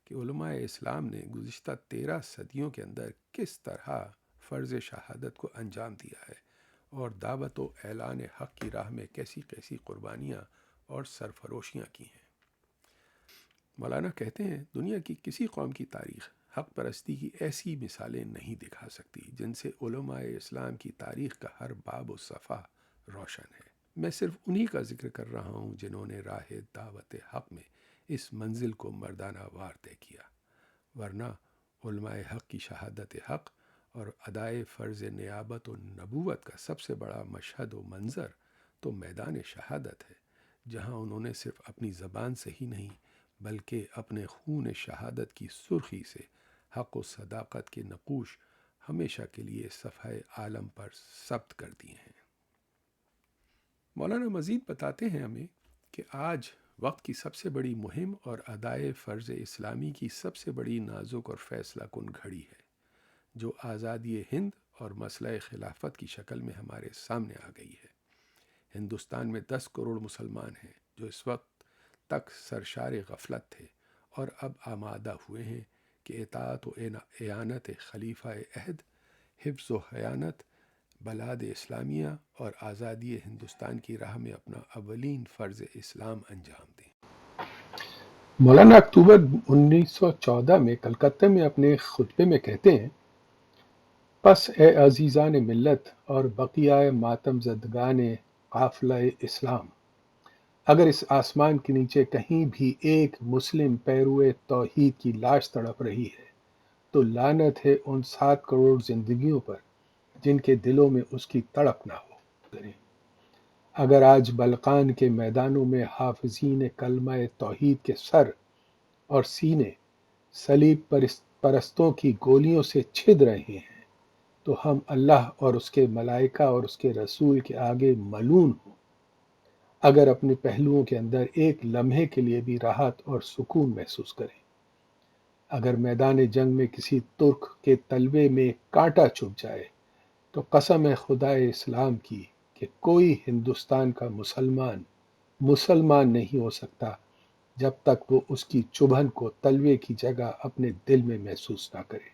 کہ علماء اسلام نے گزشتہ 13 صدیوں کے اندر کس طرح فرض شہادت کو انجام دیا ہے اور دعوت و اعلان حق کی راہ میں کیسی کیسی قربانیاں اور سرفروشیاں کی ہیں۔ مولانا کہتے ہیں، دنیا کی کسی قوم کی تاریخ حق پرستی کی ایسی مثالیں نہیں دکھا سکتی جن سے علماء اسلام کی تاریخ کا ہر باب و صفحہ روشن ہے۔ میں صرف انہی کا ذکر کر رہا ہوں جنہوں نے راہ دعوت حق میں اس منزل کو مردانہ وار طے کیا، ورنہ علماء حق کی شہادت حق اور ادائے فرض نیابت و نبوت کا سب سے بڑا مشہد و منظر تو میدان شہادت ہے، جہاں انہوں نے صرف اپنی زبان سے ہی نہیں بلکہ اپنے خون شہادت کی سرخی سے حق و صداقت کے نقوش ہمیشہ کے لیے صفحہ عالم پر ثبت کر دیے ہیں۔ مولانا مزید بتاتے ہیں ہمیں کہ آج وقت کی سب سے بڑی مہم اور ادائے فرض اسلامی کی سب سے بڑی نازک اور فیصلہ کن گھڑی ہے، جو آزادی ہند اور مسئلہ خلافت کی شکل میں ہمارے سامنے آ گئی ہے۔ ہندوستان میں 10 کروڑ مسلمان ہیں جو اس وقت تک سرشار غفلت تھے اور اب آمادہ ہوئے ہیں کہ اطاعت و اعانت خلیفہ عہد، حفظ و حیانت بلاد اسلامیہ اور آزادی ہندوستان کی راہ میں اپنا اولین فرض اسلام انجام دیں۔ مولانا اکتوبر 1914 میں کلکتہ میں اپنے خطبے میں کہتے ہیں، پس اے عزیزان ملت اور بقیہ ماتم زدگان قافلہ اسلام، اگر اس آسمان کے نیچے کہیں بھی ایک مسلم پیرو توحید کی لاش تڑپ رہی ہے تو لعنت ہے ان 7 کروڑ زندگیوں پر جن کے دلوں میں اس کی تڑپ نہ ہو۔ اگر آج بلقان کے میدانوں میں حافظین کلمہ توحید کے سر اور سینے صلیب پرستوں کی گولیوں سے چھد رہے ہیں تو ہم اللہ اور اس کے ملائکہ اور اس کے رسول کے آگے ملون ہوں اگر اپنے پہلوؤں کے اندر ایک لمحے کے لیے بھی راحت اور سکون محسوس کریں۔ اگر میدان جنگ میں کسی ترک کے تلوے میں کانٹا چبھ جائے تو قسم ہے خدائے اسلام کی کہ کوئی ہندوستان کا مسلمان نہیں ہو سکتا جب تک وہ اس کی چبھن کو تلوے کی جگہ اپنے دل میں محسوس نہ کرے،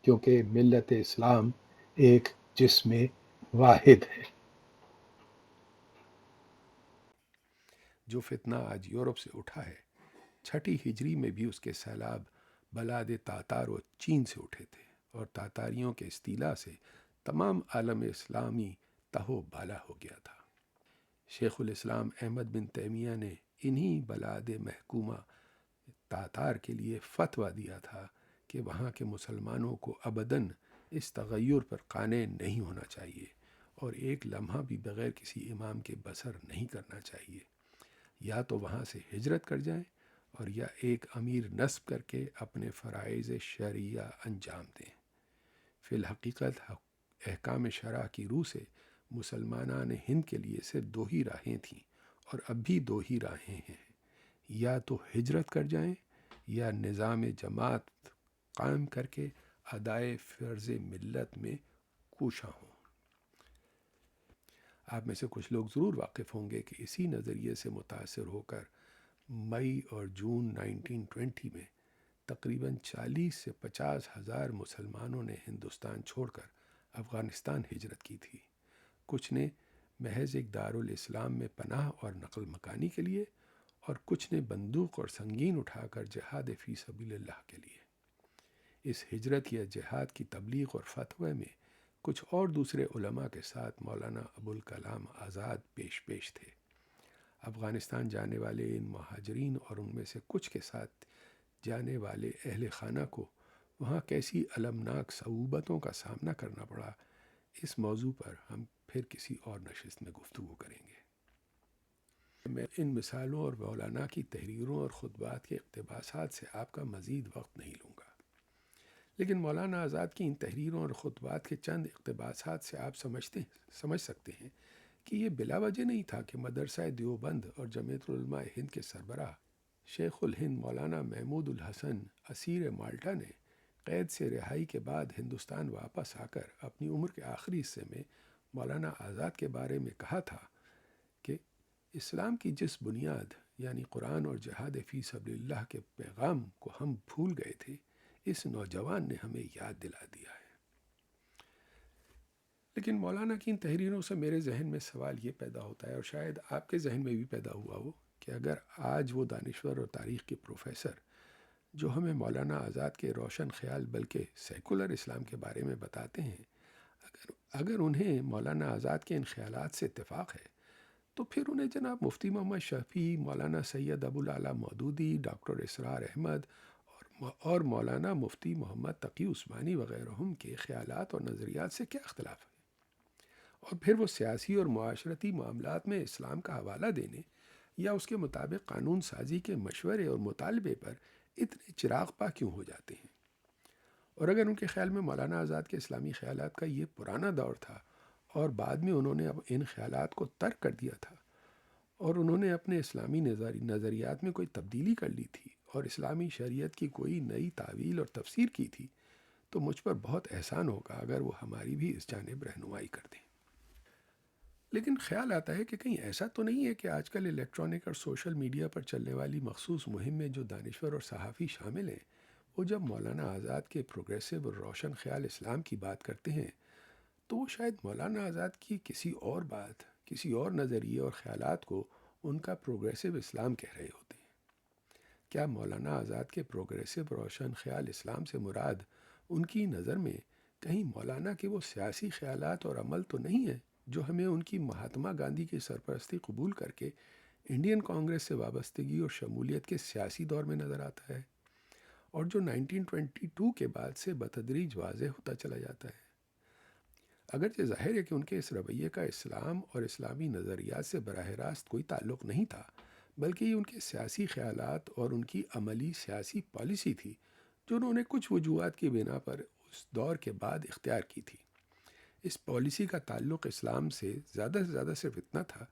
کیونکہ ملت اسلام ایک جسم واحد ہے۔ جو فتنہ آج یورپ سے اٹھا ہے، 6 ہجری میں بھی اس کے سیلاب بلاد تاتار و چین سے اٹھے تھے، اور تاتاریوں کے استیلا سے تمام عالم اسلامی تہو بالا ہو گیا تھا۔ شیخ الاسلام احمد بن تیمیہ نے انہی بلاد محکومہ تاتار کے لیے فتویٰ دیا تھا کہ وہاں کے مسلمانوں کو ابداً اس تغیر پر قانع نہیں ہونا چاہیے اور ایک لمحہ بھی بغیر کسی امام کے بسر نہیں کرنا چاہیے، یا تو وہاں سے ہجرت کر جائیں اور یا ایک امیر نصب کر کے اپنے فرائض شرعیہ انجام دیں۔ فی الحقیقت احکام شرع کی روح سے مسلمانان ہند کے لیے صرف 2 ہی راہیں تھیں، اور اب بھی 2 ہی راہیں ہیں، یا تو ہجرت کر جائیں یا نظام جماعت قائم کر کے ادائے فرض ملت میں کوشاں ہوں۔ آپ میں سے کچھ لوگ ضرور واقف ہوں گے کہ اسی نظریے سے متاثر ہو کر مئی اور جون 1920 میں تقریباً 40 سے 50 ہزار مسلمانوں نے ہندوستان چھوڑ کر افغانستان ہجرت کی تھی۔ کچھ نے محض ایک دارالاسلام میں پناہ اور نقل مکانی کے لیے، اور کچھ نے بندوق اور سنگین اٹھا کر جہاد فی سبیل اللہ کے لیے۔ اس ہجرت یا جہاد کی تبلیغ اور فتوے میں کچھ اور دوسرے علماء کے ساتھ مولانا ابوالکلام آزاد پیش تھے۔ افغانستان جانے والے ان مہاجرین اور ان میں سے کچھ کے ساتھ جانے والے اہل خانہ کو وہاں کیسی المناک صعوبتوں کا سامنا کرنا پڑا، اس موضوع پر ہم پھر کسی اور نشست میں گفتگو کریں گے۔ میں ان مثالوں اور مولانا کی تحریروں اور خطبات کے اقتباسات سے آپ کا مزید وقت نہیں لوں گا، لیکن مولانا آزاد کی ان تحریروں اور خطبات کے چند اقتباسات سے آپ سمجھ سکتے ہیں کہ یہ بلا وجہ نہیں تھا کہ مدرسہ دیوبند اور جمعیت العلماء ہند کے سربراہ شیخ الہند مولانا محمود الحسن اسیر مالٹا نے قید سے رہائی کے بعد ہندوستان واپس آ کر اپنی عمر کے آخری حصے میں مولانا آزاد کے بارے میں کہا تھا کہ اسلام کی جس بنیاد یعنی قرآن اور جہاد فی سبیل اللہ کے پیغام کو ہم بھول گئے تھے، اس نوجوان نے ہمیں یاد دلا دیا ہے۔ لیکن مولانا کی ان تحریروں سے میرے ذہن میں سوال یہ پیدا ہوتا ہے، اور شاید آپ کے ذہن میں بھی پیدا ہوا ہو، کہ اگر آج وہ دانشور اور تاریخ کے پروفیسر جو ہمیں مولانا آزاد کے روشن خیال بلکہ سیکولر اسلام کے بارے میں بتاتے ہیں، اگر انہیں مولانا آزاد کے ان خیالات سے اتفاق ہے، تو پھر انہیں جناب مفتی محمد شفیع، مولانا سید ابوالعلا مودودی، ڈاکٹر اسرار احمد اور مولانا مفتی محمد تقی عثمانی وغیرہ کے خیالات اور نظریات سے کیا اختلاف ہے؟ اور پھر وہ سیاسی اور معاشرتی معاملات میں اسلام کا حوالہ دینے یا اس کے مطابق قانون سازی کے مشورے اور مطالبے پر اتنے چراغ پا کیوں ہو جاتے ہیں؟ اور اگر ان کے خیال میں مولانا آزاد کے اسلامی خیالات کا یہ پرانا دور تھا اور بعد میں انہوں نے اب ان خیالات کو ترک کر دیا تھا اور انہوں نے اپنے اسلامی نظریات میں کوئی تبدیلی کر لی تھی اور اسلامی شریعت کی کوئی نئی تعویل اور تفسیر کی تھی، تو مجھ پر بہت احسان ہوگا اگر وہ ہماری بھی اس جانب رہنمائی کر دیں۔ لیکن خیال آتا ہے کہ کہیں ایسا تو نہیں ہے کہ آج کل الیکٹرانک اور سوشل میڈیا پر چلنے والی مخصوص مہم میں جو دانشور اور صحافی شامل ہیں، وہ جب مولانا آزاد کے پروگریسو اور روشن خیال اسلام کی بات کرتے ہیں تو وہ شاید مولانا آزاد کی کسی اور نظریے اور خیالات کو ان کا پروگریسو اسلام کہہ رہے ہوتے ہیں۔ کیا مولانا آزاد کے پروگریسو روشن خیال اسلام سے مراد ان کی نظر میں کہیں مولانا کے وہ سیاسی خیالات اور عمل تو نہیں ہے جو ہمیں ان کی مہاتما گاندھی کی سرپرستی قبول کر کے انڈین کانگریس سے وابستگی اور شمولیت کے سیاسی دور میں نظر آتا ہے؟ اور جو 1922 کے بعد سے بتدریج واضح ہوتا چلا جاتا ہے۔ اگرچہ ظاہر ہے کہ ان کے اس رویے کا اسلام اور اسلامی نظریات سے براہ راست کوئی تعلق نہیں تھا، بلکہ یہ ان کے سیاسی خیالات اور ان کی عملی سیاسی پالیسی تھی جو انہوں نے کچھ وجوہات کی بنا پر اس دور کے بعد اختیار کی تھی۔ اس پالیسی کا تعلق اسلام سے زیادہ صرف اتنا تھا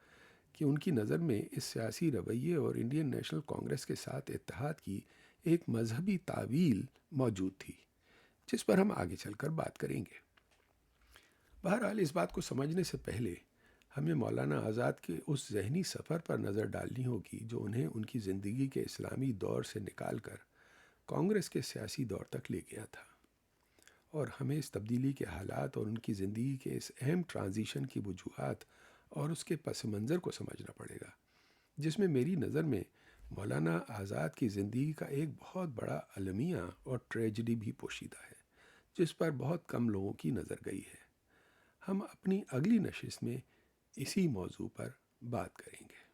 کہ ان کی نظر میں اس سیاسی رویے اور انڈین نیشنل کانگریس کے ساتھ اتحاد کی ایک مذہبی تعویل موجود تھی، جس پر ہم آگے چل کر بات کریں گے۔ بہرحال اس بات کو سمجھنے سے پہلے ہمیں مولانا آزاد کے اس ذہنی سفر پر نظر ڈالنی ہوگی جو انہیں ان کی زندگی کے اسلامی دور سے نکال کر کانگریس کے سیاسی دور تک لے گیا تھا، اور ہمیں اس تبدیلی کے حالات اور ان کی زندگی کے اس اہم ٹرانزیشن کی وجوہات اور اس کے پس منظر کو سمجھنا پڑے گا، جس میں میری نظر میں مولانا آزاد کی زندگی کا ایک بہت بڑا المیہ اور ٹریجڈی بھی پوشیدہ ہے، جس پر بہت کم لوگوں کی نظر گئی ہے۔ ہم اپنی اگلی نشست میں اسی موضوع پر بات کریں گے۔